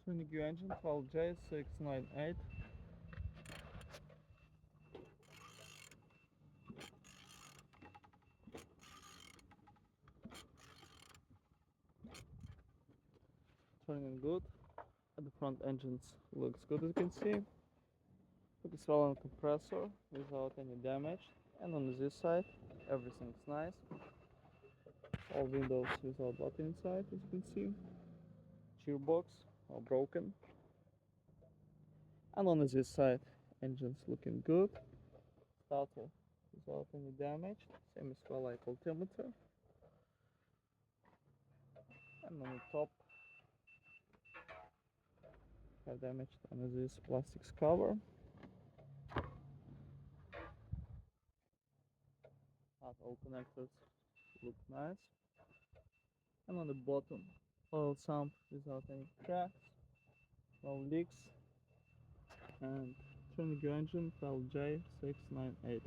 Turning your engine 12J698. Turning good. At the front engines looks good, as you can see. Look as well on compressor without any damage. And on this side everything's nice. All windows without button inside, as you can see. Gearbox all broken. And on this side engine's looking good. Starter without any damage. Same as well like altimeter. And on the top have damaged on this plastics cover. But all connectors look nice. And on the bottom oil sump without any cracks, no leaks. And turning your engine 12J698.